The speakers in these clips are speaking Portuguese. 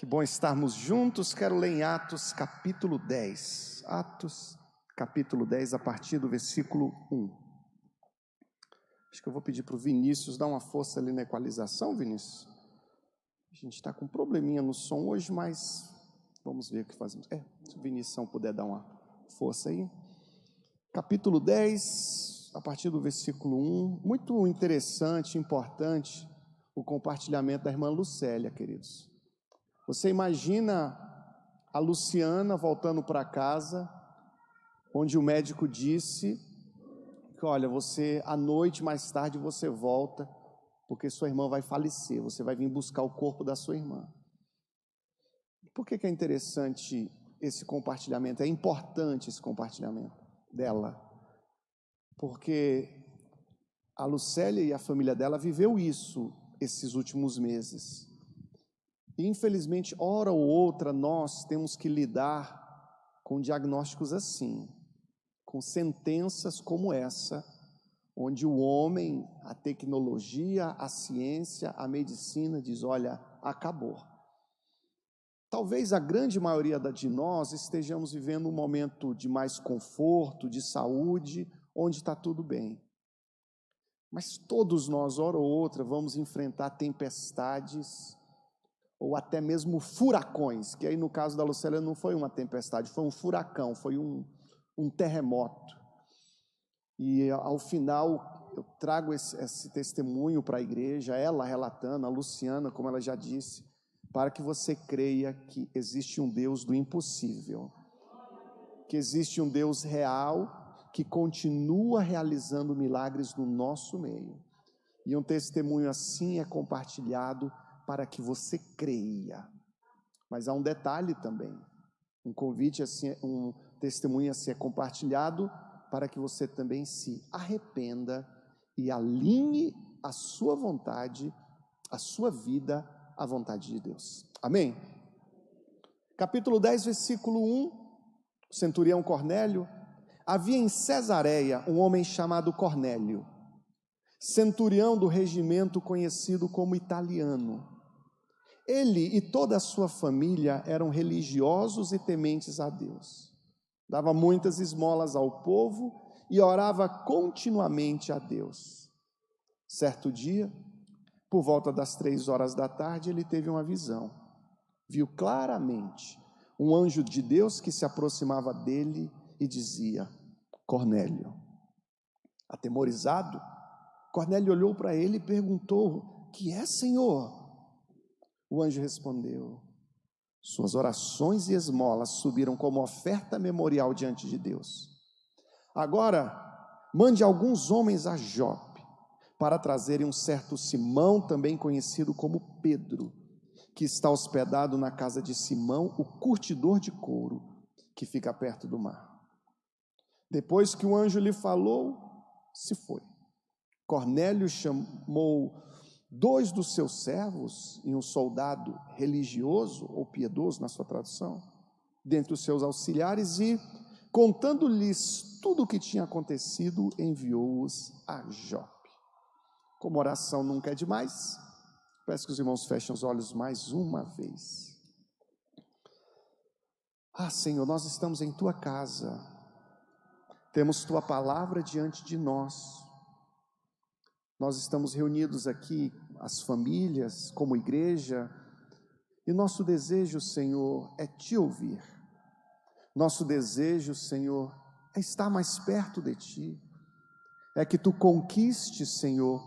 Que bom estarmos juntos. Quero ler em Atos capítulo 10. Atos capítulo 10, a partir do versículo 1. Acho que eu vou pedir para o Vinícius dar uma força ali na equalização, Vinícius. A gente está com um probleminha no som hoje, mas vamos ver o que fazemos. Se o Vinícius puder dar uma força aí. Capítulo 10, a partir do versículo 1. Muito interessante, importante o compartilhamento da irmã Lucélia, queridos. Você imagina a Luciana voltando para casa, onde o médico disse que, olha, você, à noite, mais tarde, você volta, porque sua irmã vai falecer, você vai vir buscar o corpo da sua irmã. Por que é interessante esse compartilhamento? É importante esse compartilhamento dela, porque a Lucélia e a família dela viveu isso esses últimos meses. E, infelizmente, hora ou outra, nós temos que lidar com diagnósticos assim, com sentenças como essa, onde o homem, a tecnologia, a ciência, a medicina diz, olha, acabou. Talvez a grande maioria de nós estejamos vivendo um momento de mais conforto, de saúde, onde está tudo bem. Mas todos nós, hora ou outra, vamos enfrentar tempestades, ou até mesmo furacões, que aí no caso da Lucélia não foi uma tempestade, foi um furacão, foi um terremoto. E ao final eu trago esse testemunho para a igreja, ela relatando, a Luciana, como ela já disse, para que você creia que existe um Deus do impossível, que existe um Deus real, que continua realizando milagres no nosso meio. E um testemunho assim é compartilhado para que você creia. Mas há um detalhe também, um convite assim, um testemunho assim é compartilhado para que você também se arrependa e alinhe a sua vontade, a sua vida à vontade de Deus. Amém? Capítulo 10, versículo 1, o centurião Cornélio. Havia em Cesareia um homem chamado Cornélio, centurião do regimento conhecido como italiano. Ele e toda a sua família eram religiosos e tementes a Deus. Dava muitas esmolas ao povo e orava continuamente a Deus. Certo dia, por volta das 3 horas da tarde, ele teve uma visão. Viu claramente um anjo de Deus que se aproximava dele e dizia, Cornélio. Atemorizado, Cornélio olhou para ele e perguntou, que é, Senhor? O anjo respondeu, suas orações e esmolas subiram como oferta memorial diante de Deus. Agora, mande alguns homens a Jope, para trazerem um certo Simão, também conhecido como Pedro, que está hospedado na casa de Simão, o curtidor de couro, que fica perto do mar. Depois que o anjo lhe falou, se foi. Cornélio chamou 2 dos seus servos e um soldado religioso, ou piedoso na sua tradução, dentre os seus auxiliares e, contando-lhes tudo o que tinha acontecido, enviou-os a Jope. Como oração nunca é demais, peço que os irmãos fechem os olhos mais uma vez. Senhor, nós estamos em Tua casa, temos Tua palavra diante de nós. Nós estamos reunidos aqui, as famílias, como igreja, e nosso desejo, Senhor, é Te ouvir. Nosso desejo, Senhor, é estar mais perto de Ti, é que Tu conquistes, Senhor,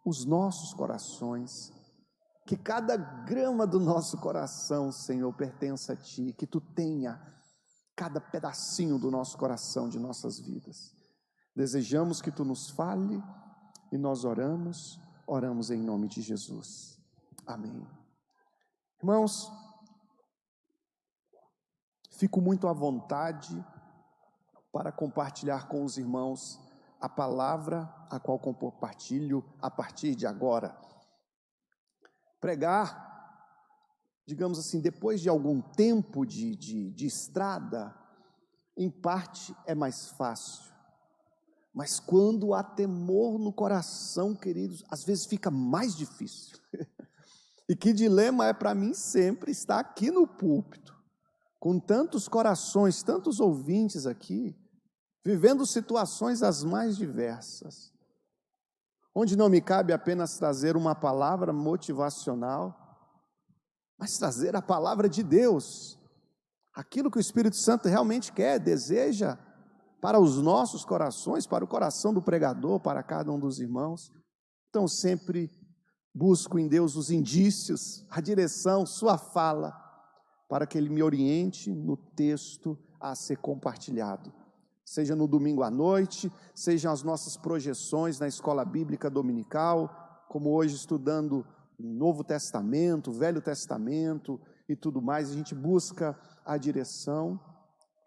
os nossos corações, que cada grama do nosso coração, Senhor, pertença a Ti, que Tu tenha cada pedacinho do nosso coração, de nossas vidas. Desejamos que Tu nos fale, e nós oramos em nome de Jesus. Amém. Irmãos, fico muito à vontade para compartilhar com os irmãos a palavra a qual compartilho a partir de agora. Pregar, digamos assim, depois de algum tempo de estrada, em parte é mais fácil. Mas quando há temor no coração, queridos, às vezes fica mais difícil. E que dilema é para mim sempre estar aqui no púlpito, com tantos corações, tantos ouvintes aqui, vivendo situações as mais diversas, onde não me cabe apenas trazer uma palavra motivacional, mas trazer a palavra de Deus, aquilo que o Espírito Santo realmente quer, deseja para os nossos corações, para o coração do pregador, para cada um dos irmãos. Então sempre busco em Deus os indícios, a direção, sua fala, para que Ele me oriente no texto a ser compartilhado. Seja no domingo à noite, sejam as nossas projeções na escola bíblica dominical, como hoje estudando o Novo Testamento, o Velho Testamento e tudo mais, a gente busca a direção.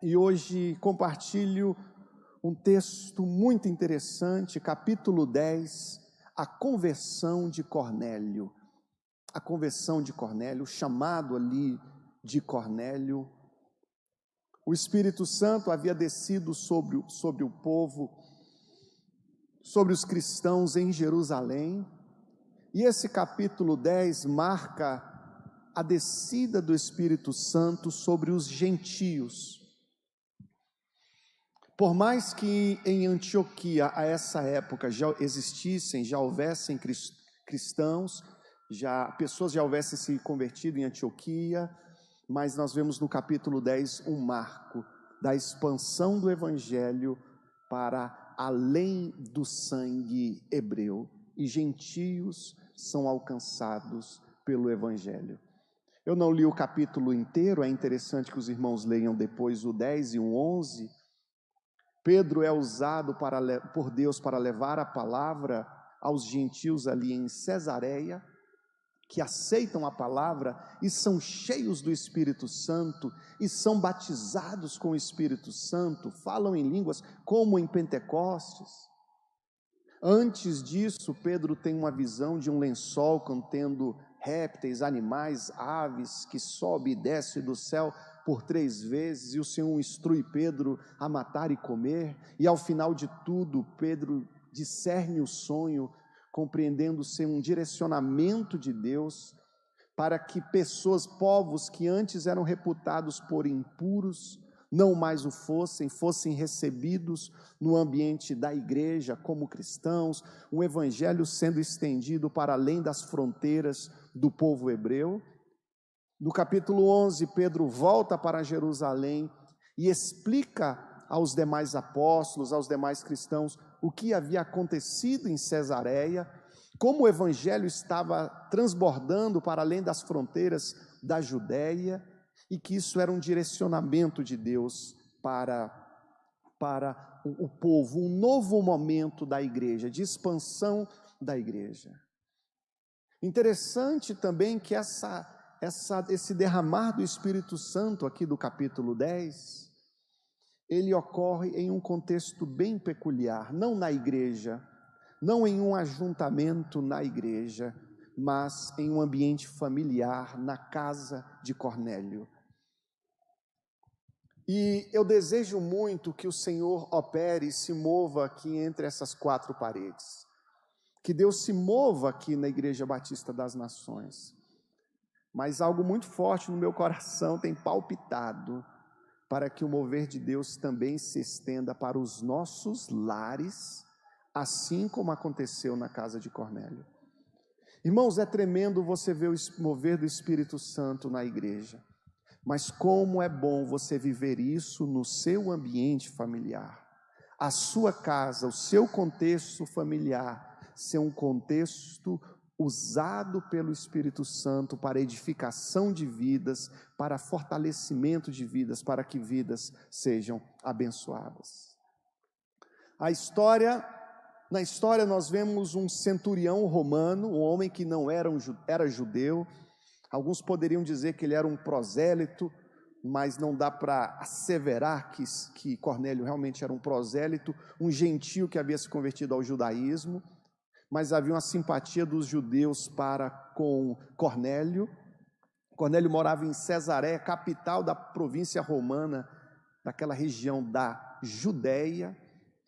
E hoje compartilho um texto muito interessante, capítulo 10, a conversão de Cornélio. A conversão de Cornélio, o chamado ali de Cornélio. O Espírito Santo havia descido sobre o povo, sobre os cristãos em Jerusalém, e esse capítulo 10 marca a descida do Espírito Santo sobre os gentios. Por mais que em Antioquia, a essa época, já existissem, já houvessem cristãos, pessoas já houvessem se convertido em Antioquia, mas nós vemos no capítulo 10 um marco da expansão do Evangelho para além do sangue hebreu, e gentios são alcançados pelo Evangelho. Eu não li o capítulo inteiro, é interessante que os irmãos leiam depois o 10 e o 11. Pedro é usado por Deus para levar a palavra aos gentios ali em Cesareia, que aceitam a palavra e são cheios do Espírito Santo e são batizados com o Espírito Santo, falam em línguas como em Pentecostes. Antes disso, Pedro tem uma visão de um lençol contendo répteis, animais, aves, que sobe e desce do céu por 3 vezes, e o Senhor instrui Pedro a matar e comer, e ao final de tudo, Pedro discerne o sonho, compreendendo ser um direcionamento de Deus, para que pessoas, povos que antes eram reputados por impuros, não mais o fossem recebidos no ambiente da igreja como cristãos, um evangelho sendo estendido para além das fronteiras do povo hebreu. No capítulo 11, Pedro volta para Jerusalém e explica aos demais apóstolos, aos demais cristãos, o que havia acontecido em Cesareia, como o evangelho estava transbordando para além das fronteiras da Judéia, e que isso era um direcionamento de Deus para o povo, um novo momento da igreja, de expansão da igreja. Interessante também que esse derramar do Espírito Santo aqui do capítulo 10, ele ocorre em um contexto bem peculiar, não na igreja, não em um ajuntamento na igreja, mas em um ambiente familiar, na casa de Cornélio. E eu desejo muito que o Senhor opere e se mova aqui entre essas 4 paredes, que Deus se mova aqui na Igreja Batista das Nações, mas algo muito forte no meu coração tem palpitado, para que o mover de Deus também se estenda para os nossos lares, assim como aconteceu na casa de Cornélio. Irmãos, é tremendo você ver o mover do Espírito Santo na igreja, mas como é bom você viver isso no seu ambiente familiar, a sua casa, o seu contexto familiar, ser um contexto usado pelo Espírito Santo para edificação de vidas, para fortalecimento de vidas, para que vidas sejam abençoadas. Na história nós vemos um centurião romano, um homem que não era judeu. Alguns poderiam dizer que ele era um prosélito, mas não dá para asseverar que Cornélio realmente era um prosélito, um gentio que havia se convertido ao judaísmo, mas havia uma simpatia dos judeus para com Cornélio. Cornélio morava em Cesareia, capital da província romana, daquela região da Judéia.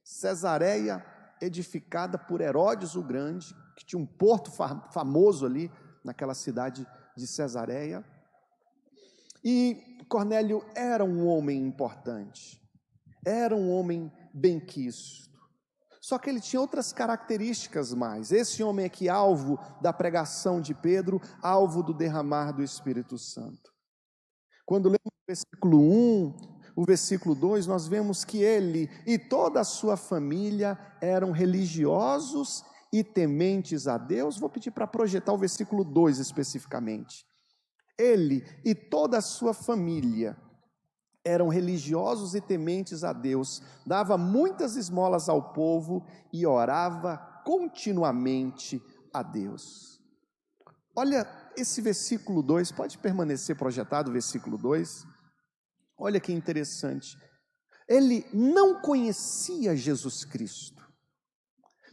Cesareia, edificada por Herodes o Grande, que tinha um porto famoso ali naquela cidade de Cesareia. E Cornélio era um homem importante, era um homem benquisto. Só que ele tinha outras características mais. Esse homem aqui, alvo da pregação de Pedro, alvo do derramar do Espírito Santo. Quando lemos o versículo 1, o versículo 2, nós vemos que ele e toda a sua família eram religiosos e tementes a Deus. Vou pedir para projetar o versículo 2 especificamente. Ele e toda a sua família eram religiosos e tementes a Deus, dava muitas esmolas ao povo e orava continuamente a Deus. Olha esse versículo 2, pode permanecer projetado o versículo 2? Olha que interessante. Ele não conhecia Jesus Cristo,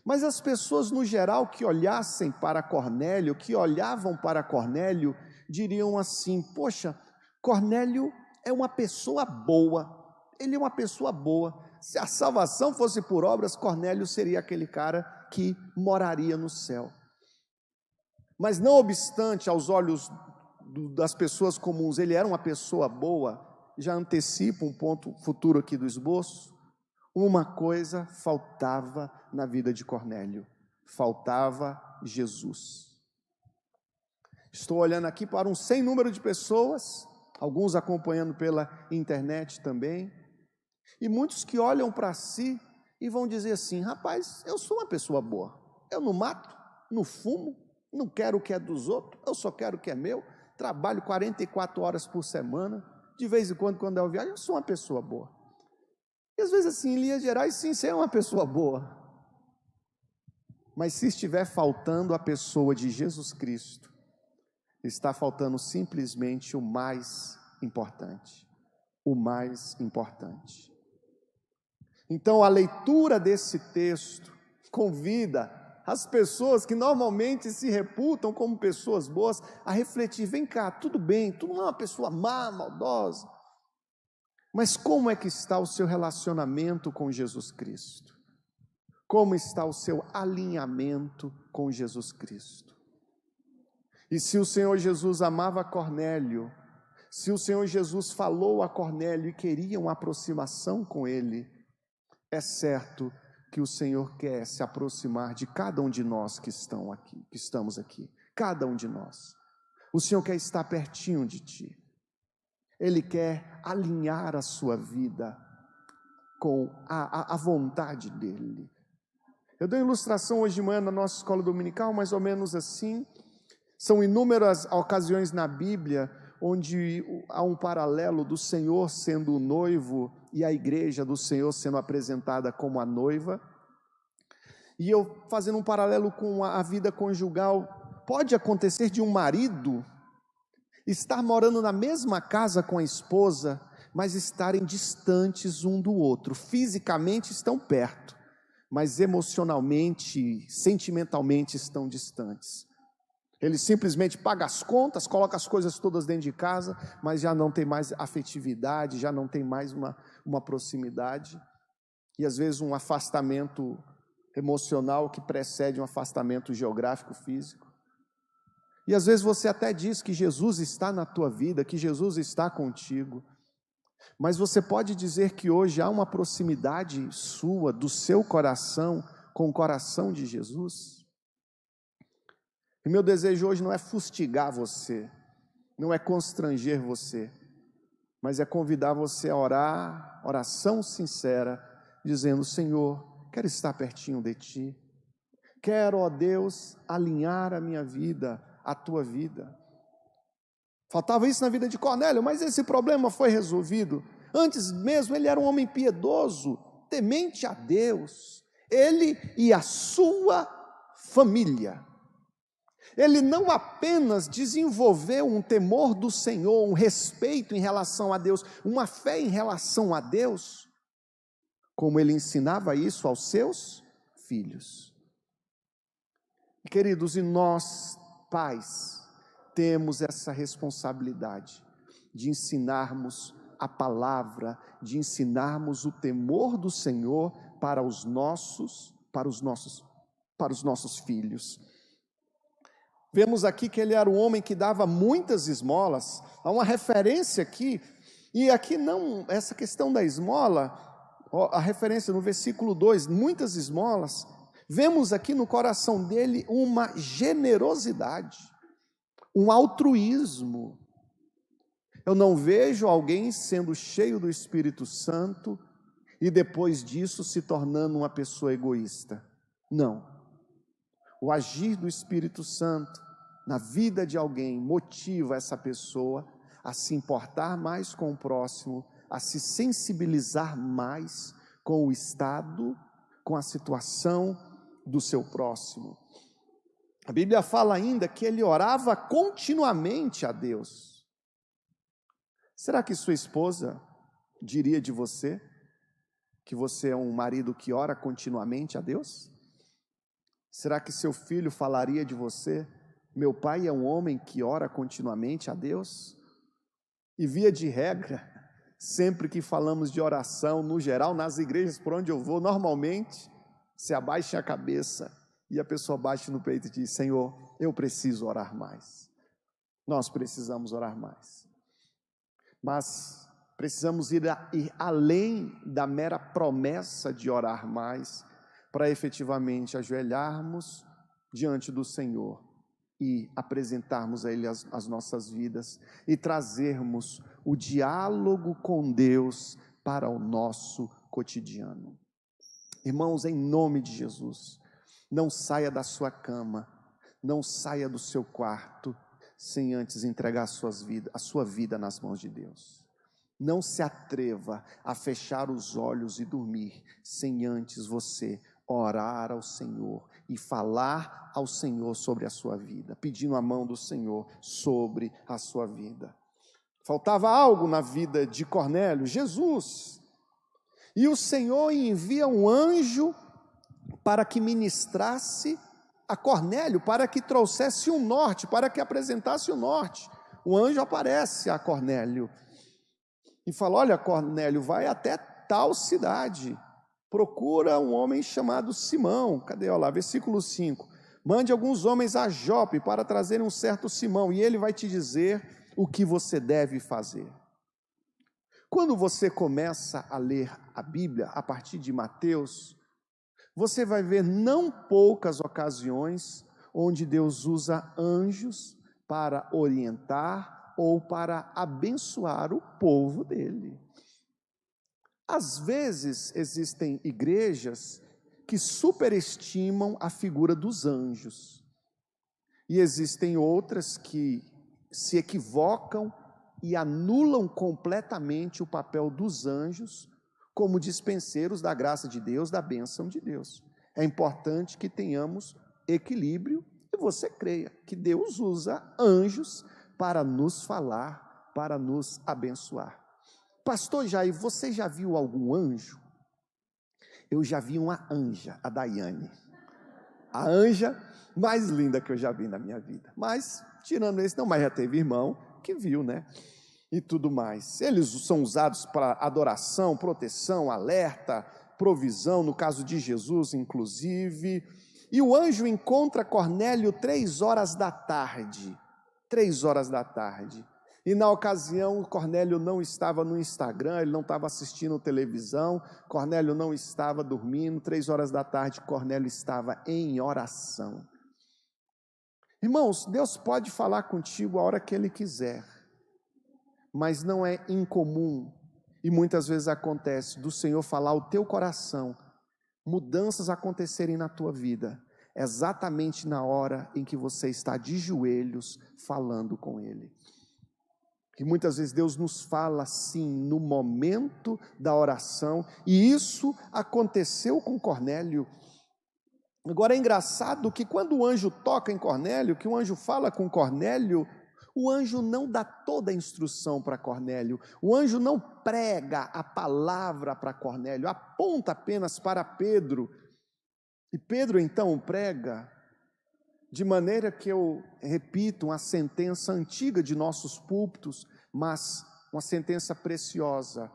mas as pessoas no geral que olhassem para Cornélio, que olhavam para Cornélio, diriam assim: poxa, Cornélio é uma pessoa boa, ele é uma pessoa boa. Se a salvação fosse por obras, Cornélio seria aquele cara que moraria no céu. Mas não obstante, aos olhos das pessoas comuns, ele era uma pessoa boa. Já antecipo um ponto futuro aqui do esboço. Uma coisa faltava na vida de Cornélio: faltava Jesus. Estou olhando aqui para um sem número de pessoas, alguns acompanhando pela internet também, e muitos que olham para si e vão dizer assim: rapaz, eu sou uma pessoa boa, eu não mato, não fumo, não quero o que é dos outros, eu só quero o que é meu, trabalho 44 horas por semana, de vez em quando eu viajo, eu sou uma pessoa boa. E às vezes assim, em linhas gerais, sim, você é uma pessoa boa, mas se estiver faltando a pessoa de Jesus Cristo, está faltando simplesmente o mais importante. O mais importante. Então, a leitura desse texto convida as pessoas que normalmente se reputam como pessoas boas a refletir: vem cá, tudo bem, tu não é uma pessoa má, maldosa, mas como é que está o seu relacionamento com Jesus Cristo? Como está o seu alinhamento com Jesus Cristo? E se o Senhor Jesus amava Cornélio, se o Senhor Jesus falou a Cornélio e queria uma aproximação com ele, é certo que o Senhor quer se aproximar de cada um de nós que estamos aqui, cada um de nós. O Senhor quer estar pertinho de ti. Ele quer alinhar a sua vida com a vontade dele. Eu dei uma ilustração hoje de manhã na nossa escola dominical, mais ou menos assim. São inúmeras ocasiões na Bíblia onde há um paralelo do Senhor sendo o noivo e a igreja do Senhor sendo apresentada como a noiva. E eu fazendo um paralelo com a vida conjugal, pode acontecer de um marido estar morando na mesma casa com a esposa, mas estarem distantes um do outro. Fisicamente estão perto, mas emocionalmente, sentimentalmente estão distantes. Ele simplesmente paga as contas, coloca as coisas todas dentro de casa, mas já não tem mais afetividade, já não tem mais uma proximidade. E às vezes um afastamento emocional que precede um afastamento geográfico, físico. E às vezes você até diz que Jesus está na tua vida, que Jesus está contigo. Mas você pode dizer que hoje há uma proximidade sua, do seu coração, com o coração de Jesus? E meu desejo hoje não é fustigar você, não é constranger você, mas é convidar você a orar, oração sincera, dizendo: Senhor, quero estar pertinho de Ti, quero, ó Deus, alinhar a minha vida, a Tua vida. Faltava isso na vida de Cornélio, mas esse problema foi resolvido. Antes mesmo ele era um homem piedoso, temente a Deus, ele e a sua família. Ele não apenas desenvolveu um temor do Senhor, um respeito em relação a Deus, uma fé em relação a Deus, como ele ensinava isso aos seus filhos. Queridos, e nós, pais, temos essa responsabilidade de ensinarmos a palavra, de ensinarmos o temor do Senhor para os nossos filhos. Vemos aqui que ele era um homem que dava muitas esmolas. Há uma referência aqui, e aqui não, essa questão da esmola, a referência no versículo 2, muitas esmolas. Vemos aqui no coração dele uma generosidade, um altruísmo. Eu não vejo alguém sendo cheio do Espírito Santo e depois disso se tornando uma pessoa egoísta. Não. O agir do Espírito Santo na vida de alguém motiva essa pessoa a se importar mais com o próximo, a se sensibilizar mais com o estado, com a situação do seu próximo. A Bíblia fala ainda que ele orava continuamente a Deus. Será que sua esposa diria de você que você é um marido que ora continuamente a Deus? Será que seu filho falaria de você: meu pai é um homem que ora continuamente a Deus? E via de regra, sempre que falamos de oração, no geral, nas igrejas por onde eu vou, normalmente, se abaixa a cabeça e a pessoa bate no peito e diz: Senhor, eu preciso orar mais. Nós precisamos orar mais. Mas precisamos ir além da mera promessa de orar mais, para efetivamente ajoelharmos diante do Senhor e apresentarmos a Ele as nossas vidas e trazermos o diálogo com Deus para o nosso cotidiano. Irmãos, em nome de Jesus, não saia da sua cama, não saia do seu quarto, sem antes entregar a sua vida nas mãos de Deus. Não se atreva a fechar os olhos e dormir, sem antes você orar ao Senhor e falar ao Senhor sobre a sua vida, pedindo a mão do Senhor sobre a sua vida. Faltava algo na vida de Cornélio, Jesus. E o Senhor envia um anjo para que ministrasse a Cornélio, para que trouxesse um norte, para que apresentasse o norte. O anjo aparece a Cornélio e fala: olha, Cornélio, vai até tal cidade, procura um homem chamado Simão. Cadê? Olha lá, versículo 5. Mande alguns homens a Jope para trazerem um certo Simão, e ele vai te dizer o que você deve fazer. Quando você começa a ler a Bíblia, a partir de Mateus, você vai ver não poucas ocasiões onde Deus usa anjos para orientar ou para abençoar o povo dele. Às vezes existem igrejas que superestimam a figura dos anjos, e existem outras que se equivocam e anulam completamente o papel dos anjos como dispenseiros da graça de Deus, da bênção de Deus. É importante que tenhamos equilíbrio e você creia que Deus usa anjos para nos falar, para nos abençoar. Pastor Jair, você já viu algum anjo? Eu já vi uma anja, a Daiane. A anja mais linda que eu já vi na minha vida. Mas, tirando esse, não, mas já teve irmão que viu, né? E tudo mais. Eles são usados para adoração, proteção, alerta, provisão, no caso de Jesus, inclusive. E o anjo encontra Cornélio 3h da tarde. 3h da tarde. E na ocasião, Cornélio não estava no Instagram, ele não estava assistindo televisão, Cornélio não estava dormindo, 3h da tarde, Cornélio estava em oração. Irmãos, Deus pode falar contigo a hora que Ele quiser, mas não é incomum, e muitas vezes acontece, do Senhor falar ao teu coração, mudanças acontecerem na tua vida, exatamente na hora em que você está de joelhos falando com Ele. E muitas vezes Deus nos fala assim, no momento da oração, e isso aconteceu com Cornélio. Agora é engraçado que quando o anjo toca em Cornélio, que o anjo fala com Cornélio, o anjo não dá toda a instrução para Cornélio, o anjo não prega a palavra para Cornélio, aponta apenas para Pedro, e Pedro então prega, de maneira que eu repito uma sentença antiga de nossos púlpitos, mas uma sentença preciosa,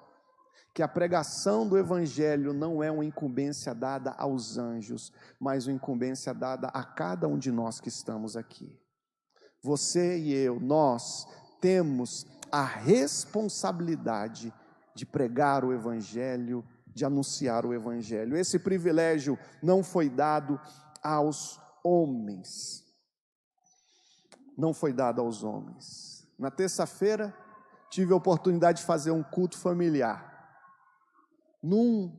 que a pregação do Evangelho não é uma incumbência dada aos anjos, mas uma incumbência dada a cada um de nós que estamos aqui. Você e eu, nós temos a responsabilidade de pregar o Evangelho, de anunciar o Evangelho. Esse privilégio não foi dado aos homens. Não foi dado aos homens. Na terça-feira, tive a oportunidade de fazer um culto familiar. Não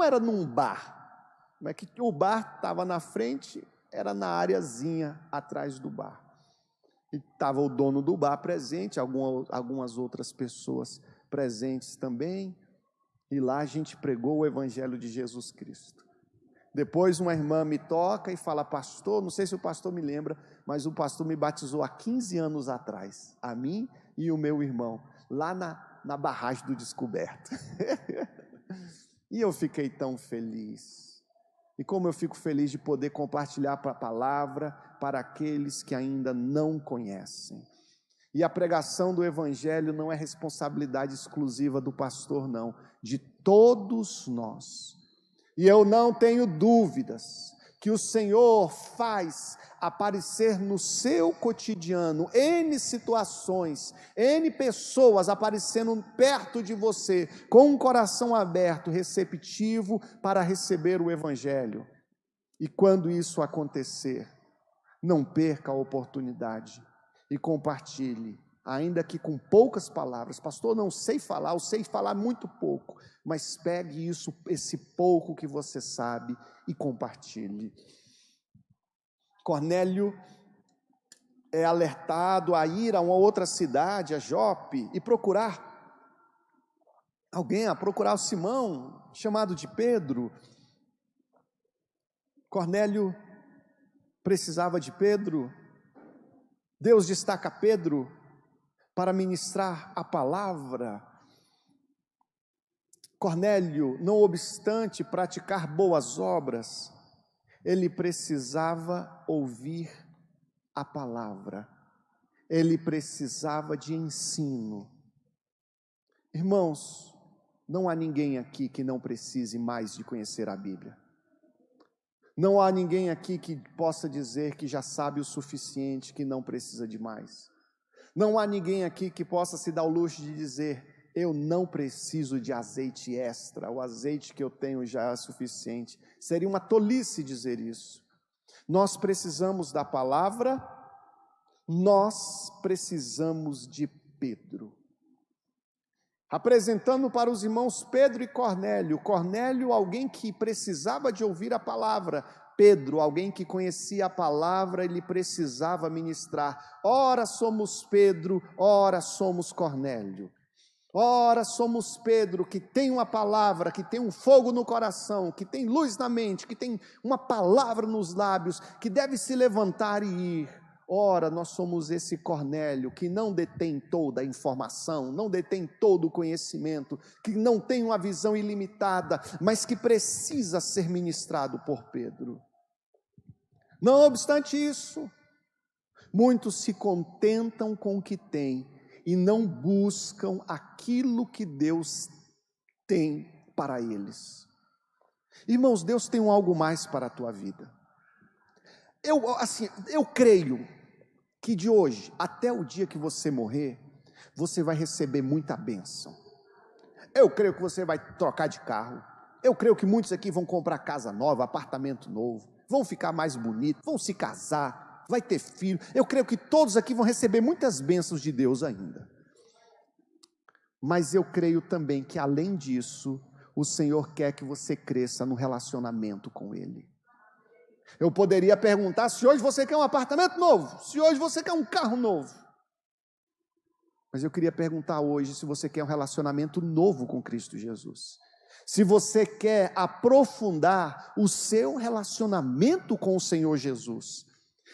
era num bar, mas que o bar estava na frente, era na areazinha atrás do bar. E estava o dono do bar presente, algumas outras pessoas presentes também, e lá a gente pregou o Evangelho de Jesus Cristo. Depois uma irmã me toca e fala: pastor, não sei se o pastor me lembra, mas o pastor me batizou há 15 anos atrás, a mim e o meu irmão, lá na barragem do Descoberto. E eu fiquei tão feliz. E como eu fico feliz de poder compartilhar a palavra para aqueles que ainda não conhecem. E a pregação do Evangelho não é responsabilidade exclusiva do pastor, não, de todos nós. E eu não tenho dúvidas que o Senhor faz aparecer no seu cotidiano N situações, N pessoas aparecendo perto de você, com um coração aberto, receptivo para receber o Evangelho. E quando isso acontecer, não perca a oportunidade e compartilhe, ainda que com poucas palavras. Pastor, não sei falar, eu sei falar muito pouco, mas pegue esse pouco que você sabe e compartilhe. Cornélio é alertado a ir a uma outra cidade, a Jope, e procurar alguém, a procurar o Simão, chamado de Pedro. Cornélio precisava de Pedro. Deus destaca Pedro para ministrar a palavra. Cornélio, não obstante praticar boas obras, ele precisava ouvir a palavra, ele precisava de ensino. Irmãos, não há ninguém aqui que não precise mais de conhecer a Bíblia. Não há ninguém aqui que possa dizer que já sabe o suficiente, que não precisa de mais. Não há ninguém aqui que possa se dar o luxo de dizer: eu não preciso de azeite extra, o azeite que eu tenho já é suficiente. Seria uma tolice dizer isso. Nós precisamos da palavra, nós precisamos de Pedro. Apresentando para os irmãos Pedro e Cornélio. Cornélio, alguém que precisava de ouvir a palavra. Pedro, alguém que conhecia a palavra, ele precisava ministrar. Ora somos Pedro, ora somos Cornélio. Ora somos Pedro, que tem uma palavra, que tem um fogo no coração, que tem luz na mente, que tem uma palavra nos lábios, que deve se levantar e ir. Ora, nós somos esse Cornélio, que não detém toda a informação, não detém todo o conhecimento, que não tem uma visão ilimitada, mas que precisa ser ministrado por Pedro. Não obstante isso, muitos se contentam com o que têm, e não buscam aquilo que Deus tem para eles. Irmãos, Deus tem algo mais para a tua vida. Eu creio que de hoje até o dia que você morrer, você vai receber muita bênção. Eu creio que você vai trocar de carro. Eu creio que muitos aqui vão comprar casa nova, apartamento novo, vão ficar mais bonitos, vão se casar, vai ter filho. Eu creio que todos aqui vão receber muitas bênçãos de Deus ainda. Mas eu creio também que além disso, o Senhor quer que você cresça no relacionamento com Ele. Eu poderia perguntar se hoje você quer um apartamento novo, se hoje você quer um carro novo. Mas eu queria perguntar hoje se você quer um relacionamento novo com Cristo Jesus. Se você quer aprofundar o seu relacionamento com o Senhor Jesus.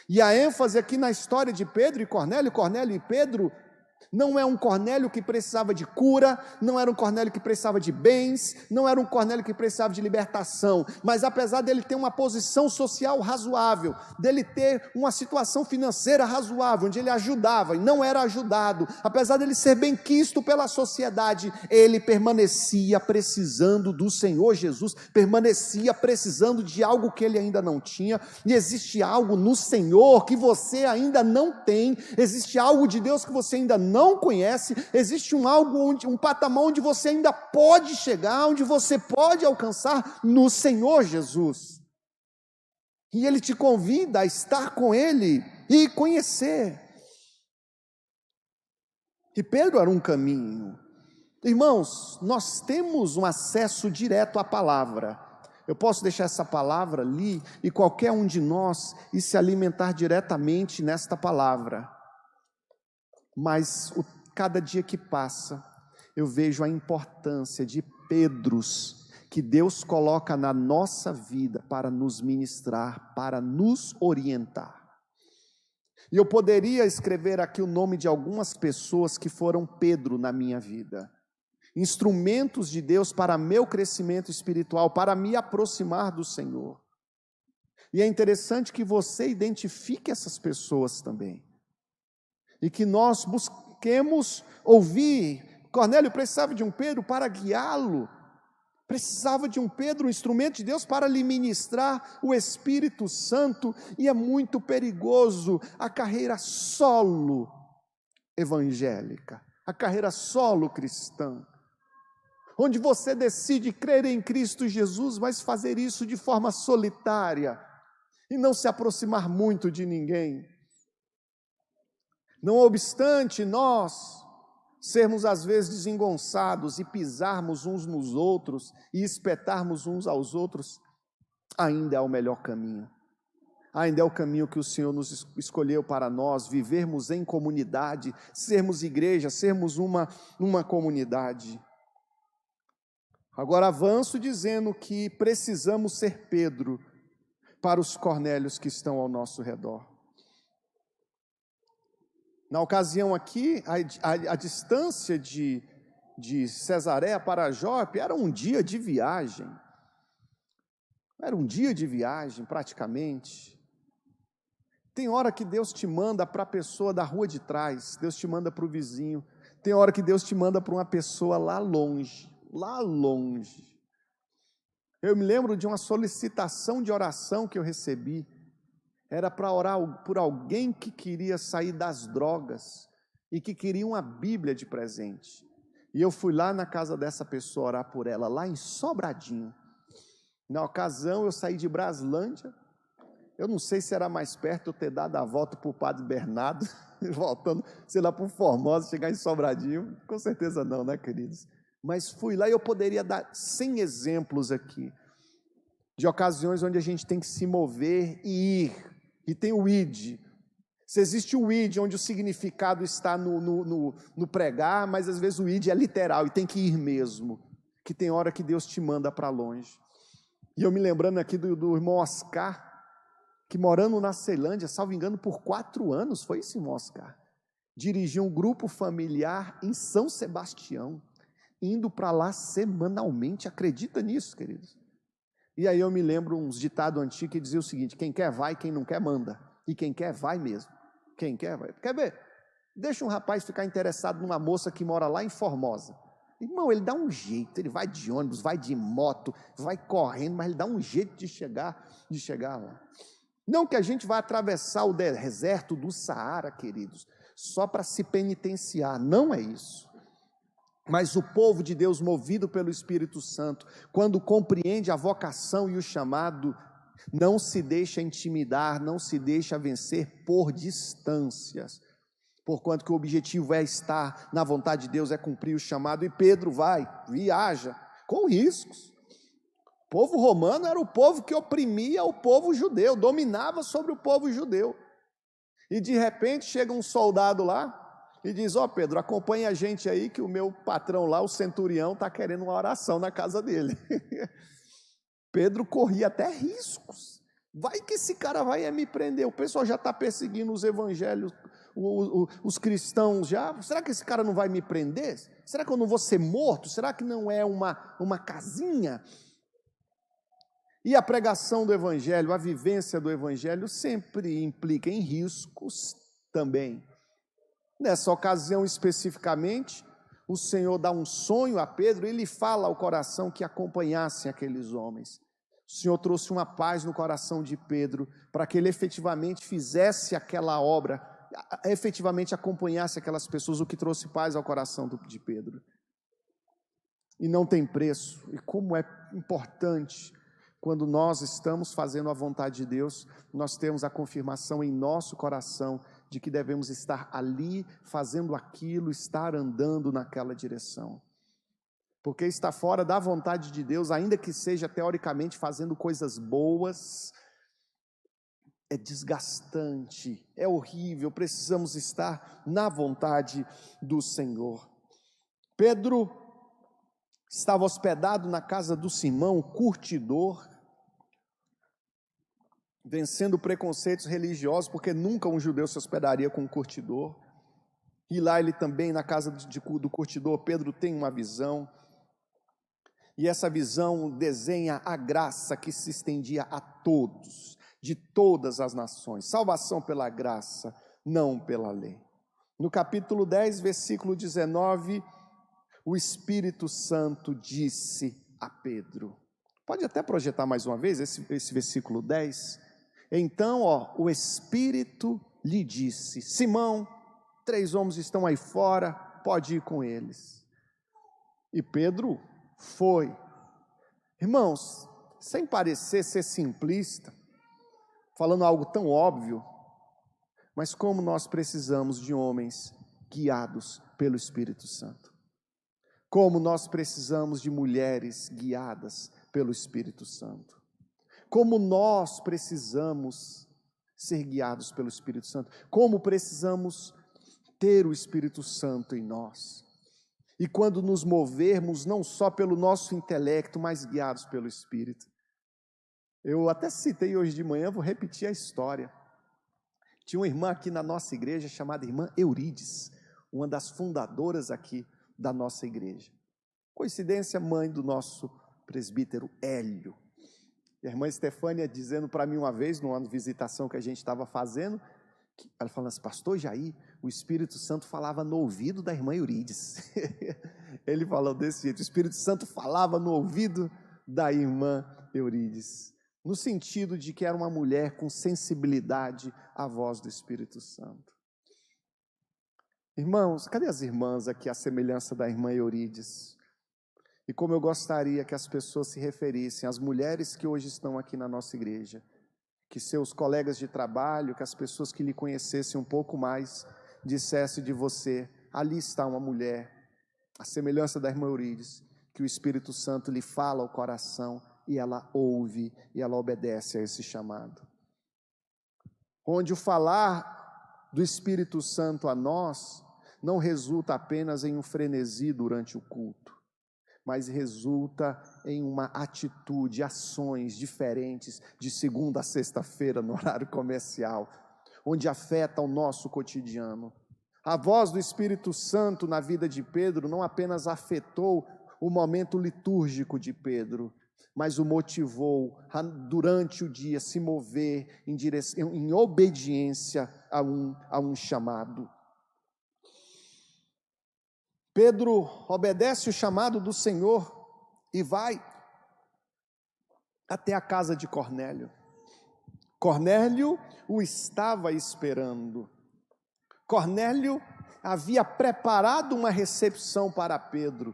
E a ênfase aqui na história de Pedro e Cornélio e Pedro Não é um Cornélio que precisava de cura, não era um Cornélio que precisava de bens, não era um Cornélio que precisava de libertação, mas apesar dele ter uma posição social razoável, dele ter uma situação financeira razoável, onde ele ajudava e não era ajudado, apesar dele ser bem quisto pela sociedade, ele permanecia precisando do Senhor Jesus, permanecia precisando de algo que ele ainda não tinha, e existe algo no Senhor que você ainda não tem, existe algo de Deus que você ainda não conhece, existe um patamar onde você ainda pode chegar, onde você pode alcançar no Senhor Jesus. E Ele te convida a estar com Ele e conhecer. E Pedro era um caminho. Irmãos, nós temos um acesso direto à palavra. Eu posso deixar essa palavra ali e qualquer um de nós ir se alimentar diretamente nesta palavra. Mas cada dia que passa, eu vejo a importância de Pedros, que Deus coloca na nossa vida para nos ministrar, para nos orientar. E eu poderia escrever aqui o nome de algumas pessoas que foram Pedro na minha vida. Instrumentos de Deus para meu crescimento espiritual, para me aproximar do Senhor. E é interessante que você identifique essas pessoas também. E que nós busquemos ouvir. Cornélio precisava de um Pedro para guiá-lo. Precisava de um Pedro, um instrumento de Deus para lhe ministrar o Espírito Santo. E é muito perigoso a carreira solo evangélica, a carreira solo cristã, onde você decide crer em Cristo Jesus, mas fazer isso de forma solitária e não se aproximar muito de ninguém. Não obstante nós sermos às vezes desengonçados e pisarmos uns nos outros e espetarmos uns aos outros, ainda é o melhor caminho. Ainda é o caminho que o Senhor nos escolheu para nós, vivermos em comunidade, sermos igreja, sermos uma comunidade. Agora avanço dizendo que precisamos ser Pedro para os Cornélios que estão ao nosso redor. Na ocasião aqui, a distância de Cesareia para Jope era um dia de viagem. Era um dia de viagem, praticamente. Tem hora que Deus te manda para a pessoa da rua de trás, Deus te manda para o vizinho. Tem hora que Deus te manda para uma pessoa lá longe, lá longe. Eu me lembro de uma solicitação de oração que eu recebi. Era para orar por alguém que queria sair das drogas e que queria uma Bíblia de presente. E eu fui lá na casa dessa pessoa orar por ela, lá em Sobradinho. Na ocasião eu saí de Braslândia, eu não sei se era mais perto eu ter dado a volta para o Padre Bernardo, voltando, sei lá, para o Formosa, chegar em Sobradinho, com certeza não, né, queridos? Mas fui lá e eu poderia dar 100 exemplos aqui, de ocasiões onde a gente tem que se mover e ir. E tem o id. Se existe o id, onde o significado está no pregar, mas às vezes o id é literal e tem que ir mesmo. Que tem hora que Deus te manda para longe. E eu me lembrando aqui do irmão Oscar, que morando na Ceilândia, salvo engano, por 4 anos, foi esse irmão Oscar, dirigiu um grupo familiar em São Sebastião, indo para lá semanalmente. Acredita nisso, queridos? E aí eu me lembro uns ditados antigos que dizia o seguinte: quem quer vai, quem não quer manda. E quem quer vai mesmo. Quem quer vai. Quer ver? Deixa um rapaz ficar interessado numa moça que mora lá em Formosa. Irmão, ele dá um jeito, ele vai de ônibus, vai de moto, vai correndo, mas ele dá um jeito de chegar lá. Não que a gente vá atravessar o deserto do Saara, queridos, só para se penitenciar, não é isso. Mas o povo de Deus, movido pelo Espírito Santo, quando compreende a vocação e o chamado, não se deixa intimidar, não se deixa vencer por distâncias, porquanto que o objetivo é estar na vontade de Deus, é cumprir o chamado. E Pedro viaja, com riscos. O povo romano era o povo que oprimia o povo judeu, dominava sobre o povo judeu. E de repente chega um soldado lá, e diz: ó, Pedro, acompanha a gente aí que o meu patrão lá, o centurião, está querendo uma oração na casa dele. Pedro corria até riscos. Vai que esse cara vai me prender. O pessoal já está perseguindo os evangelhos, os cristãos já, será que esse cara não vai me prender? Será que eu não vou ser morto? Será que não é uma casinha? E a pregação do Evangelho, a vivência do Evangelho sempre implica em riscos também. Nessa ocasião especificamente, o Senhor dá um sonho a Pedro e lhe fala ao coração que acompanhassem aqueles homens. O Senhor trouxe uma paz no coração de Pedro para que ele efetivamente fizesse aquela obra, efetivamente acompanhasse aquelas pessoas, o que trouxe paz ao coração de Pedro. E não tem preço. E como é importante, quando nós estamos fazendo a vontade de Deus, nós temos a confirmação em nosso coração de que devemos estar ali, fazendo aquilo, estar andando naquela direção. Porque estar fora da vontade de Deus, ainda que seja teoricamente fazendo coisas boas, é desgastante, é horrível, precisamos estar na vontade do Senhor. Pedro estava hospedado na casa do Simão, curtidor, vencendo preconceitos religiosos, porque nunca um judeu se hospedaria com um curtidor. E lá ele também, na casa do curtidor, Pedro tem uma visão, e essa visão desenha a graça que se estendia a todos, de todas as nações, salvação pela graça, não pela lei. No capítulo 10, versículo 19, o Espírito Santo disse a Pedro, pode até projetar mais uma vez esse versículo 10, então o Espírito lhe disse, Simão, 3 homens estão aí fora, pode ir com eles. E Pedro foi. Irmãos, sem parecer ser simplista, falando algo tão óbvio, mas como nós precisamos de homens guiados pelo Espírito Santo. Como nós precisamos de mulheres guiadas pelo Espírito Santo. Como nós precisamos ser guiados pelo Espírito Santo. Como precisamos ter o Espírito Santo em nós. E quando nos movermos, não só pelo nosso intelecto, mas guiados pelo Espírito. Eu até citei hoje de manhã, vou repetir a história. Tinha uma irmã aqui na nossa igreja, chamada irmã Eurides, uma das fundadoras aqui da nossa igreja. Coincidência, mãe do nosso presbítero Hélio. E a irmã Estefânia dizendo para mim uma vez, numa visitação que a gente estava fazendo, ela falando assim, pastor Jair, o Espírito Santo falava no ouvido da irmã Eurides. Ele falou desse jeito, o Espírito Santo falava no ouvido da irmã Eurides, no sentido de que era uma mulher com sensibilidade à voz do Espírito Santo. Irmãos, cadê as irmãs aqui, a semelhança da irmã Eurides? E como eu gostaria que as pessoas se referissem às mulheres que hoje estão aqui na nossa igreja, que seus colegas de trabalho, que as pessoas que lhe conhecessem um pouco mais, dissessem de você, ali está uma mulher, a semelhança da irmã Eurides, que o Espírito Santo lhe fala ao coração, e ela ouve, e ela obedece a esse chamado. Onde o falar do Espírito Santo a nós, não resulta apenas em um frenesi durante o culto, mas resulta em uma atitude, ações diferentes de segunda a sexta-feira no horário comercial, onde afeta o nosso cotidiano. A voz do Espírito Santo na vida de Pedro não apenas afetou o momento litúrgico de Pedro, mas o motivou a, durante o dia, se mover em obediência a um chamado. Pedro obedece o chamado do Senhor e vai até a casa de Cornélio. Cornélio o estava esperando. Cornélio havia preparado uma recepção para Pedro.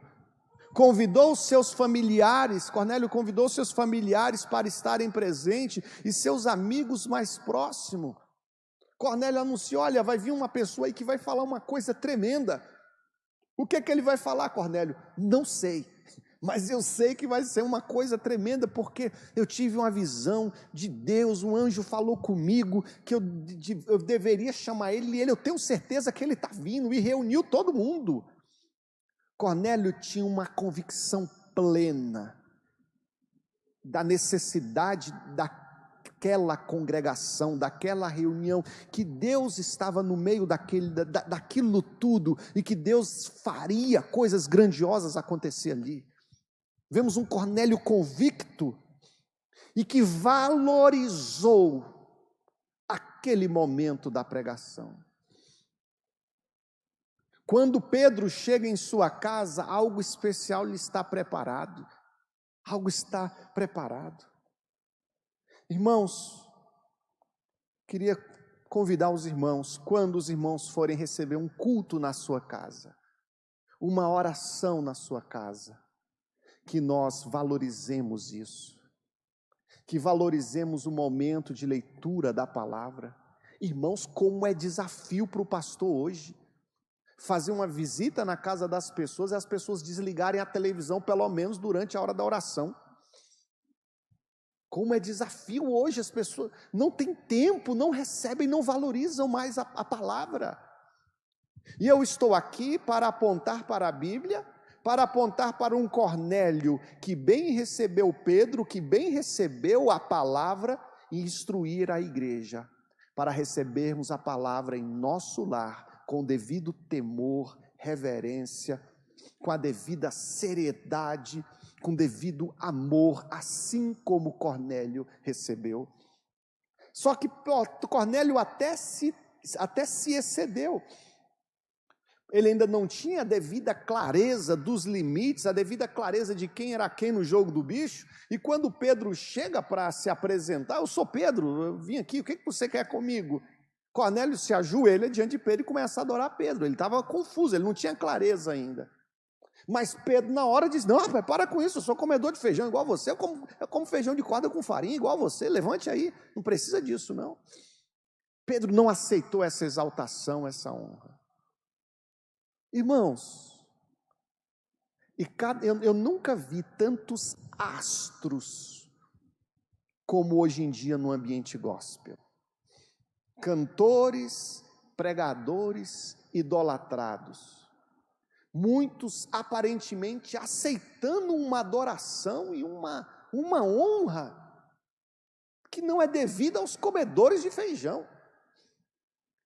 Convidou seus familiares, Cornélio convidou seus familiares para estarem presentes e seus amigos mais próximos. Cornélio anunciou, olha, vai vir uma pessoa aí que vai falar uma coisa tremenda. O que é que ele vai falar, Cornélio? Não sei, mas eu sei que vai ser uma coisa tremenda, porque eu tive uma visão de Deus, um anjo falou comigo, que eu deveria chamar ele, e eu tenho certeza que ele está vindo, e reuniu todo mundo. Cornélio tinha uma convicção plena da necessidade daquela congregação, daquela reunião, que Deus estava no meio daquilo tudo, e que Deus faria coisas grandiosas acontecer ali. Vemos um Cornélio convicto, e que valorizou aquele momento da pregação. Quando Pedro chega em sua casa, algo especial lhe está preparado. Algo está preparado. Irmãos, queria convidar os irmãos, quando os irmãos forem receber um culto na sua casa, uma oração na sua casa, que nós valorizemos isso, que valorizemos o momento de leitura da palavra. Irmãos, como é desafio para o pastor hoje, fazer uma visita na casa das pessoas e as pessoas desligarem a televisão pelo menos durante a hora da oração. Como é desafio hoje, as pessoas não têm tempo, não recebem, não valorizam mais a palavra. E eu estou aqui para apontar para a Bíblia, para apontar para um Cornélio que bem recebeu Pedro, que bem recebeu a palavra, e instruir a igreja, para recebermos a palavra em nosso lar, com o devido temor, reverência, com a devida seriedade, com devido amor, assim como Cornélio recebeu. Só que Cornélio até se excedeu. Ele ainda não tinha a devida clareza dos limites, a devida clareza de quem era quem no jogo do bicho. E quando Pedro chega para se apresentar: eu sou Pedro, eu vim aqui, o que você quer comigo? Cornélio se ajoelha diante de Pedro e começa a adorar Pedro. Ele estava confuso, ele não tinha clareza ainda. Mas Pedro na hora diz: não, rapaz, para com isso, eu sou comedor de feijão igual você, eu como feijão de corda com farinha igual você, levante aí, não precisa disso não. Pedro não aceitou essa exaltação, essa honra. Irmãos, eu nunca vi tantos astros como hoje em dia no ambiente gospel. Cantores, pregadores, idolatrados. Muitos aparentemente aceitando uma adoração e uma honra que não é devida aos comedores de feijão.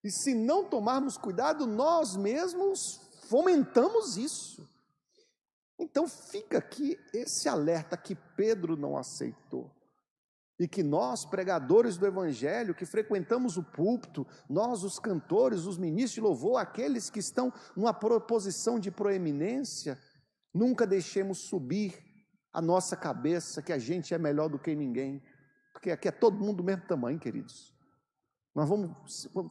E se não tomarmos cuidado, nós mesmos fomentamos isso. Então fica aqui esse alerta que Pedro não aceitou. E que nós, pregadores do Evangelho, que frequentamos o púlpito, nós, os cantores, os ministros de louvor, aqueles que estão numa posição de proeminência, nunca deixemos subir a nossa cabeça que a gente é melhor do que ninguém, porque aqui é todo mundo do mesmo tamanho, queridos.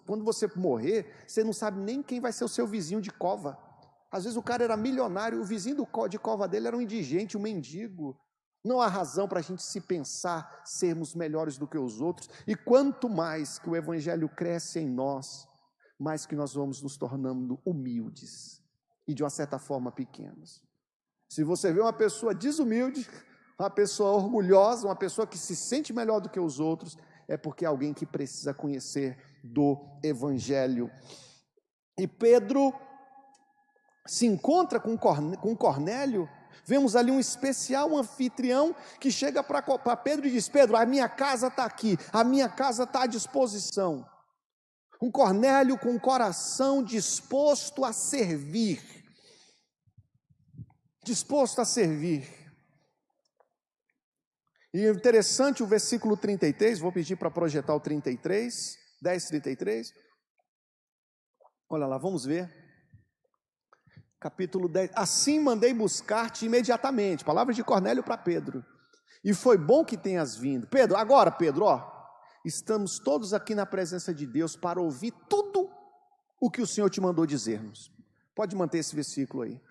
Quando você morrer, você não sabe nem quem vai ser o seu vizinho de cova. Às vezes o cara era milionário, o vizinho de cova dele era um indigente, um mendigo. Não há razão para a gente se pensar sermos melhores do que os outros. E quanto mais que o Evangelho cresce em nós, mais que nós vamos nos tornando humildes e de uma certa forma pequenos. Se você vê uma pessoa desumilde, uma pessoa orgulhosa, uma pessoa que se sente melhor do que os outros, é porque é alguém que precisa conhecer do Evangelho. E Pedro se encontra com Cornélio. Vemos ali um especial anfitrião que chega para Pedro e diz: Pedro, a minha casa está aqui, a minha casa está à disposição. Um Cornélio com o coração disposto a servir. Disposto a servir. E é interessante o versículo 33, vou pedir para projetar o 33, 10:33. Olha lá, vamos ver. Capítulo 10, assim mandei buscar-te imediatamente, palavras de Cornélio para Pedro, e foi bom que tenhas vindo. Pedro, estamos todos aqui na presença de Deus para ouvir tudo o que o Senhor te mandou dizer-nos. Pode manter esse versículo aí.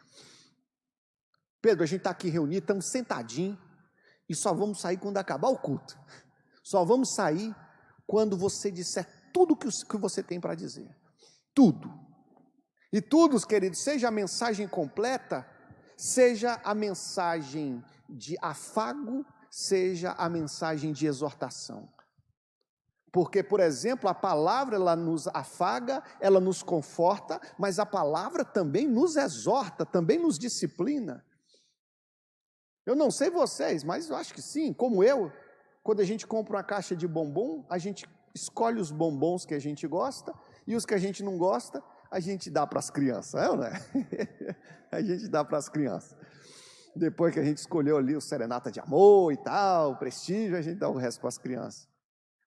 Pedro, a gente está aqui reunido, estamos sentadinhos, e só vamos sair quando acabar o culto. Só vamos sair quando você disser tudo que você tem para dizer. Tudo. E tudo, queridos, seja a mensagem completa, seja a mensagem de afago, seja a mensagem de exortação. Porque, por exemplo, a palavra ela nos afaga, ela nos conforta, mas a palavra também nos exorta, também nos disciplina. Eu não sei vocês, mas eu acho que sim, como eu. Quando a gente compra uma caixa de bombom, a gente escolhe os bombons que a gente gosta e os que a gente não gosta, a gente dá para as crianças, é ou não é? A gente dá para as crianças. Depois que a gente escolheu ali o serenata de amor e tal, o prestígio, a gente dá o resto para as crianças.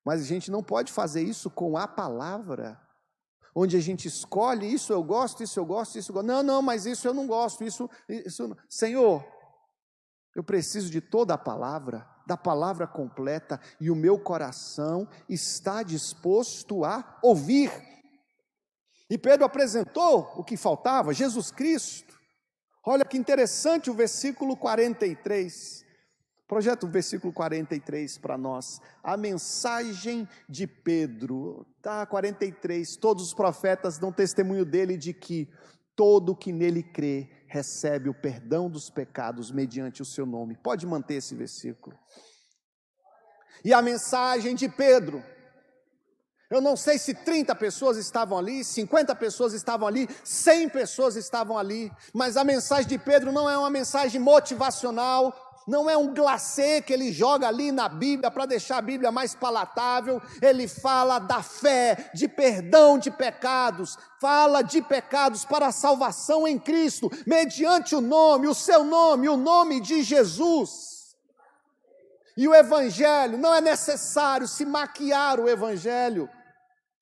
Mas a gente não pode fazer isso com a palavra, onde a gente escolhe, isso eu gosto, isso eu gosto, isso eu gosto. Não, mas isso eu não gosto, isso não. Senhor, eu preciso de toda a palavra, da palavra completa, e o meu coração está disposto a ouvir. E Pedro apresentou o que faltava, Jesus Cristo. Olha que interessante o versículo 43. Projeta o versículo 43 para nós. A mensagem de Pedro, 43. Todos os profetas dão testemunho dele de que todo que nele crê recebe o perdão dos pecados mediante o seu nome. Pode manter esse versículo. E a mensagem de Pedro, eu não sei se 30 pessoas estavam ali, 50 pessoas estavam ali, 100 pessoas estavam ali, mas a mensagem de Pedro não é uma mensagem motivacional, não é um glacê que ele joga ali na Bíblia para deixar a Bíblia mais palatável. Ele fala da fé, de perdão de pecados, fala de pecados para a salvação em Cristo, mediante o nome, o seu nome, o nome de Jesus. E o Evangelho, não é necessário se maquiar o Evangelho,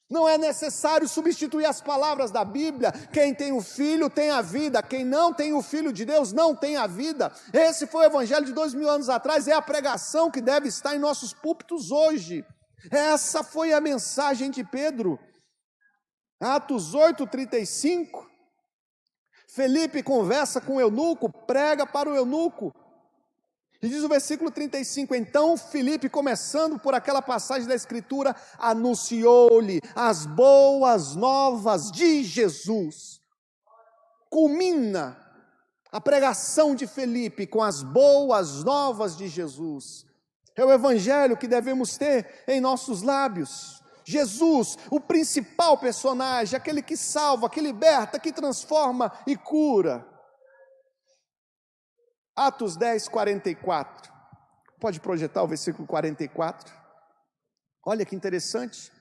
não é necessário substituir as palavras da Bíblia. Quem tem o Filho tem a vida, quem não tem o Filho de Deus não tem a vida. Esse foi o Evangelho de 2000 anos atrás, é a pregação que deve estar em nossos púlpitos hoje. Essa foi a mensagem de Pedro. Atos 8:35, Felipe conversa com o eunuco, prega para o eunuco. E diz o versículo 35, então Filipe, começando por aquela passagem da Escritura, anunciou-lhe as boas novas de Jesus. Culmina a pregação de Filipe com as boas novas de Jesus. É o Evangelho que devemos ter em nossos lábios. Jesus, o principal personagem, aquele que salva, que liberta, que transforma e cura. Atos 10, 44, pode projetar o versículo 44, olha que interessante,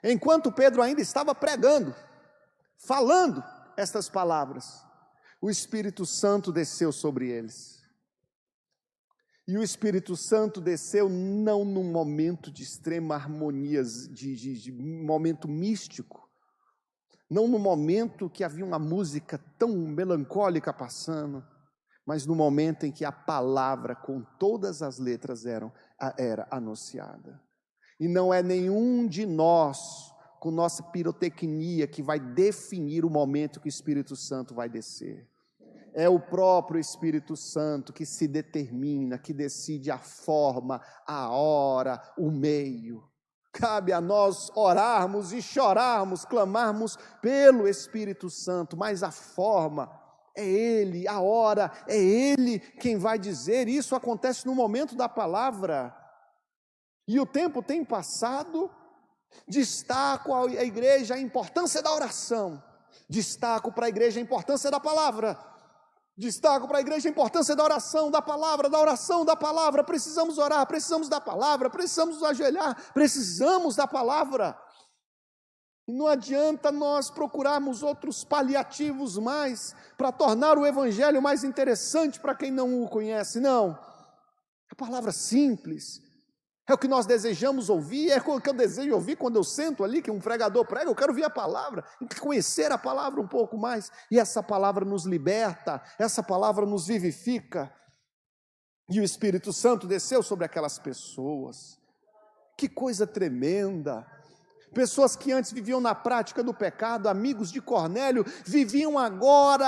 enquanto Pedro ainda estava pregando, falando estas palavras, o Espírito Santo desceu sobre eles, e o Espírito Santo desceu não num momento de extrema harmonia, de momento místico, não no momento que havia uma música tão melancólica passando, mas no momento em que a palavra com todas as letras era anunciada. E não é nenhum de nós, com nossa pirotecnia, que vai definir o momento que o Espírito Santo vai descer. É o próprio Espírito Santo que se determina, que decide a forma, a hora, o meio. Cabe a nós orarmos e chorarmos, clamarmos pelo Espírito Santo, mas a forma é Ele, a hora, é Ele quem vai dizer. Isso acontece no momento da palavra. E o tempo tem passado. Destaco à igreja a importância da oração. Destaco para a igreja a importância da palavra. Destaco para a igreja a importância da oração, da palavra, da oração, da palavra. Precisamos orar, precisamos da palavra, precisamos nos ajoelhar, precisamos da palavra. E não adianta nós procurarmos outros paliativos mais para tornar o Evangelho mais interessante para quem não o conhece, não. A palavra simples é o que nós desejamos ouvir, é o que eu desejo ouvir quando eu sento ali, que um pregador prega, eu quero ouvir a palavra, conhecer a palavra um pouco mais, e essa palavra nos liberta, essa palavra nos vivifica, e o Espírito Santo desceu sobre aquelas pessoas. Que coisa tremenda! Pessoas que antes viviam na prática do pecado, amigos de Cornélio, viviam agora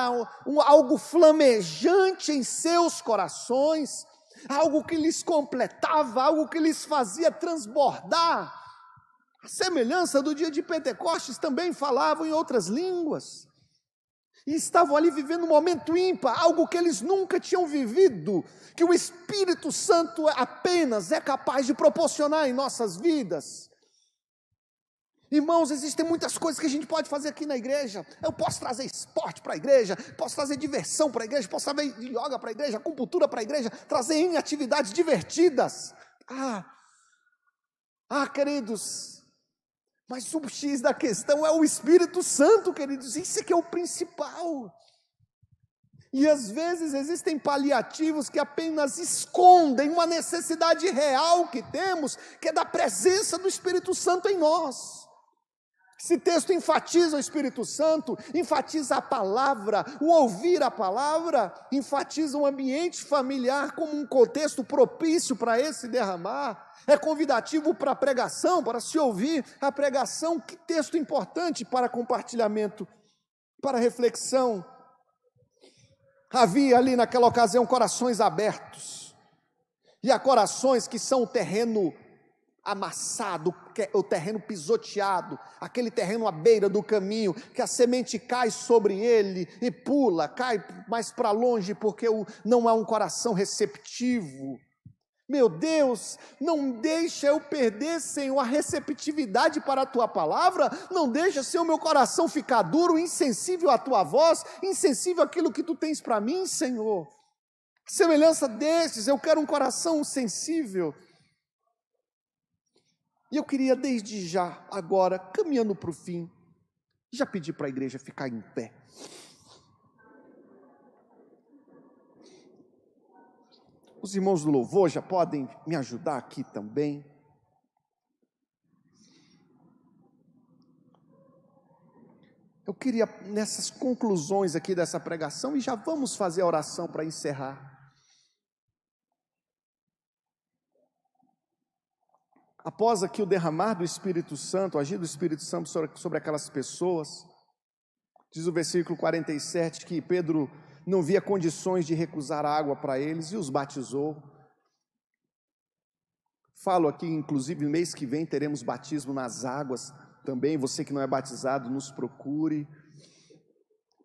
algo flamejante em seus corações, algo que lhes completava, algo que lhes fazia transbordar. A semelhança do dia de Pentecostes, também falavam em outras línguas, e estavam ali vivendo um momento ímpar, algo que eles nunca tinham vivido, que o Espírito Santo apenas é capaz de proporcionar em nossas vidas. Irmãos, existem muitas coisas que a gente pode fazer aqui na igreja. Eu posso trazer esporte para a igreja, posso trazer diversão para a igreja, posso trazer yoga para a igreja, acupuntura para a igreja, trazer atividades divertidas. Queridos, mas o X da questão é o Espírito Santo, queridos, isso é que é o principal. E às vezes existem paliativos que apenas escondem uma necessidade real que temos, que é da presença do Espírito Santo em nós. Esse texto enfatiza o Espírito Santo, enfatiza a palavra, o ouvir a palavra, enfatiza o ambiente familiar como um contexto propício para esse derramar, é convidativo para a pregação, para se ouvir a pregação. Que texto importante para compartilhamento, para reflexão. Havia ali naquela ocasião corações abertos, e há corações que são o terreno amassado, o terreno pisoteado, aquele terreno à beira do caminho, que a semente cai sobre ele e pula, cai mais para longe, porque não há um coração receptivo. Meu Deus, não deixa eu perder, Senhor, a receptividade para a Tua palavra, não deixa, Senhor, meu coração ficar duro, insensível à Tua voz, insensível àquilo que Tu tens para mim, Senhor. Semelhança destes, eu quero um coração sensível. E eu queria desde já, agora, caminhando para o fim, já pedir para a igreja ficar em pé. Os irmãos do louvor já podem me ajudar aqui também. Eu queria, nessas conclusões aqui dessa pregação, e já vamos fazer a oração para encerrar. Após aqui o derramar do Espírito Santo, o agir do Espírito Santo sobre aquelas pessoas, diz o versículo 47 que Pedro não via condições de recusar água para eles e os batizou. Falo aqui, inclusive, mês que vem teremos batismo nas águas também. Você que não é batizado, nos procure.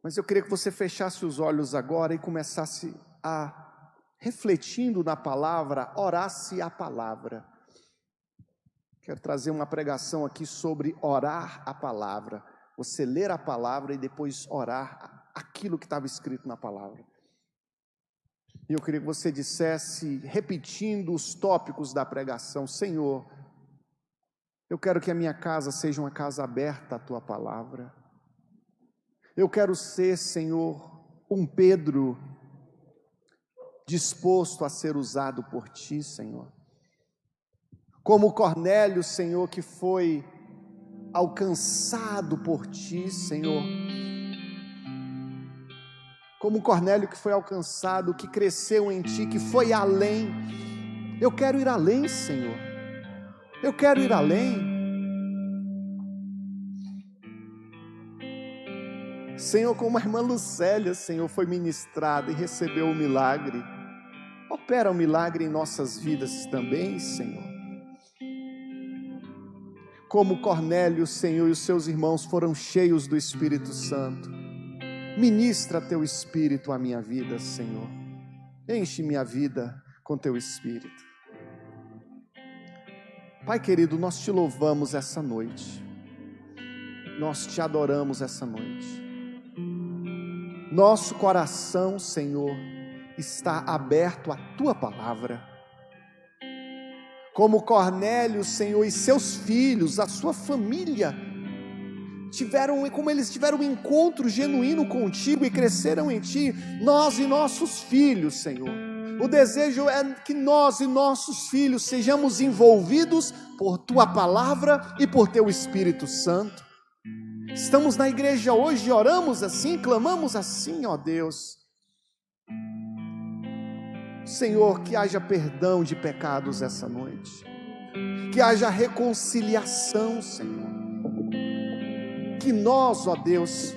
Mas eu queria que você fechasse os olhos agora e começasse a, refletindo na palavra, orasse a palavra. Quero trazer uma pregação aqui sobre orar a palavra. Você ler a palavra e depois orar aquilo que estava escrito na palavra. E eu queria que você dissesse, repetindo os tópicos da pregação: Senhor, eu quero que a minha casa seja uma casa aberta à Tua palavra. Eu quero ser, Senhor, um Pedro disposto a ser usado por Ti, Senhor. Como Cornélio, Senhor, que foi alcançado por Ti, Senhor. Como Cornélio que foi alcançado, que cresceu em Ti, que foi além. Eu quero ir além, Senhor. Eu quero ir além. Senhor, como a irmã Lucélia, Senhor, foi ministrada e recebeu o milagre. Opera o milagre em nossas vidas também, Senhor. Como Cornélio, Senhor, e os seus irmãos foram cheios do Espírito Santo. Ministra Teu Espírito à minha vida, Senhor. Enche minha vida com Teu Espírito. Pai querido, nós Te louvamos essa noite. Nós Te adoramos essa noite. Nosso coração, Senhor, está aberto à Tua palavra. Como Cornélio, Senhor, e seus filhos, a sua família, como eles tiveram um encontro genuíno contigo e cresceram em Ti, nós e nossos filhos, Senhor. O desejo é que nós e nossos filhos sejamos envolvidos por Tua palavra e por Teu Espírito Santo. Estamos na igreja hoje e oramos assim, clamamos assim, ó Deus. Senhor, que haja perdão de pecados essa noite, que haja reconciliação, Senhor. Que nós, ó Deus,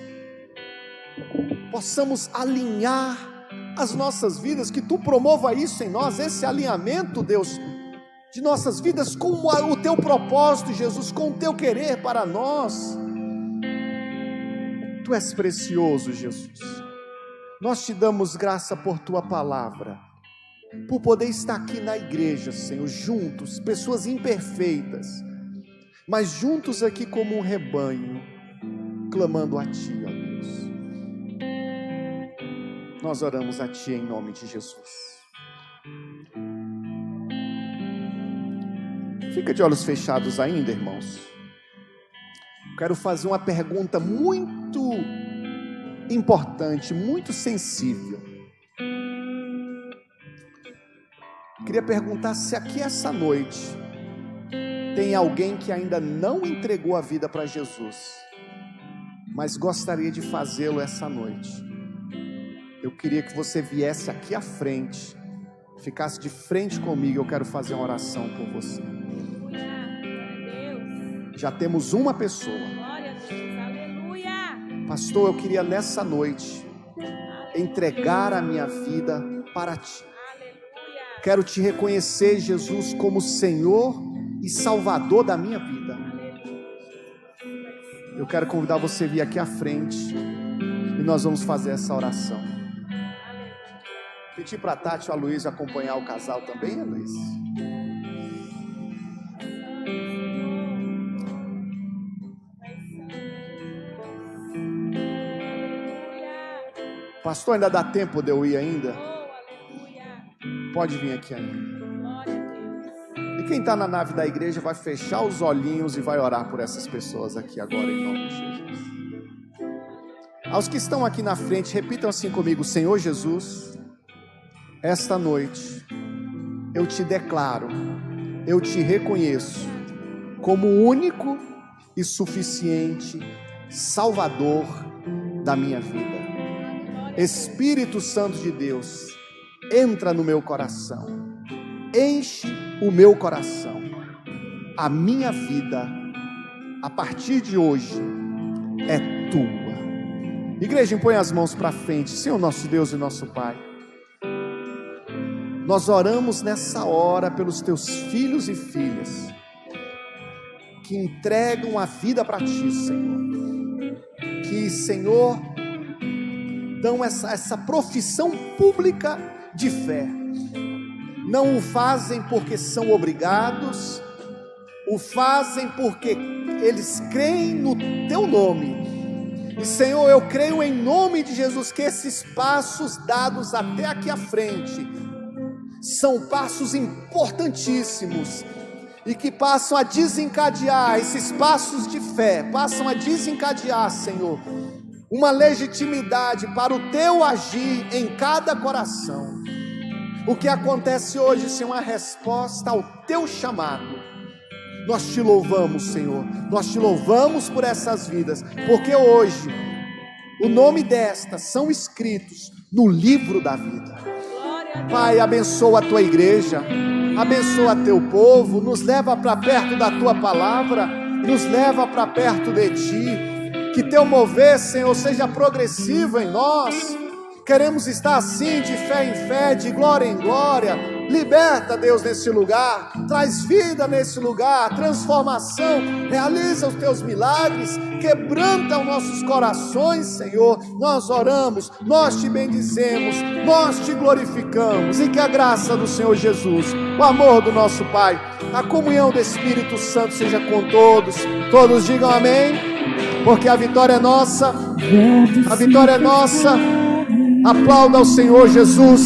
possamos alinhar as nossas vidas, que Tu promova isso em nós, esse alinhamento, Deus, de nossas vidas com o Teu propósito, Jesus, com o Teu querer para nós. Tu és precioso, Jesus. Nós Te damos graça por Tua palavra, por poder estar aqui na igreja, Senhor, juntos, pessoas imperfeitas, mas juntos aqui como um rebanho, clamando a Ti, ó Deus. Nós oramos a Ti em nome de Jesus. Fica de olhos fechados ainda, irmãos. Quero fazer uma pergunta muito importante, muito sensível. Queria perguntar se aqui essa noite tem alguém que ainda não entregou a vida para Jesus, mas gostaria de fazê-lo essa noite. Eu queria que você viesse aqui à frente, ficasse de frente comigo. Eu quero fazer uma oração por você. Já temos uma pessoa. Glória a Deus, aleluia. Pastor, eu queria nessa noite entregar a minha vida para Ti. Aleluia. Quero Te reconhecer, Jesus, como Senhor e Salvador da minha vida. Eu quero convidar você a vir aqui à frente e nós vamos fazer essa oração. Pedir para a Tati e a Luiz acompanhar o casal também, né, Luiz? Pastor, ainda dá tempo de eu ir ainda? Pode vir aqui ainda. E quem está na nave da igreja vai fechar os olhinhos e vai orar por essas pessoas aqui agora, em nome de Jesus. Aos que estão aqui na frente, repitam assim comigo: Senhor Jesus, esta noite eu te declaro, eu te reconheço como o único e suficiente Salvador da minha vida. Espírito Santo de Deus, entra no meu coração, enche o meu coração. A minha vida, a partir de hoje, é tua. Igreja, põe as mãos para frente. Senhor nosso Deus e nosso Pai, nós oramos nessa hora pelos teus filhos e filhas que entregam a vida para ti, Senhor. Que, Senhor, dão essa profissão pública de fé. Não o fazem porque são obrigados, o fazem porque eles creem no teu nome. E, Senhor, eu creio em nome de Jesus que esses passos dados até aqui à frente são passos importantíssimos e que passam a desencadear, esses passos de fé passam a desencadear, Senhor, uma legitimidade para o teu agir em cada coração. O que acontece hoje, Senhor, é uma resposta ao teu chamado. Nós te louvamos, Senhor, nós te louvamos por essas vidas, porque hoje o nome destas são escritos no livro da vida. Pai, abençoa a tua igreja, abençoa teu povo, nos leva para perto da tua palavra, nos leva para perto de ti. Que teu mover, Senhor, seja progressivo em nós. Queremos estar assim, de fé em fé, de glória em glória. Liberta, Deus, nesse lugar. Traz vida nesse lugar, transformação. Realiza os teus milagres. Quebranta os nossos corações, Senhor. Nós oramos, nós te bendizemos, nós te glorificamos. E que a graça do Senhor Jesus, o amor do nosso Pai, a comunhão do Espírito Santo seja com todos. Todos digam amém. Porque a vitória é nossa, a vitória é nossa. Aplauda ao Senhor Jesus.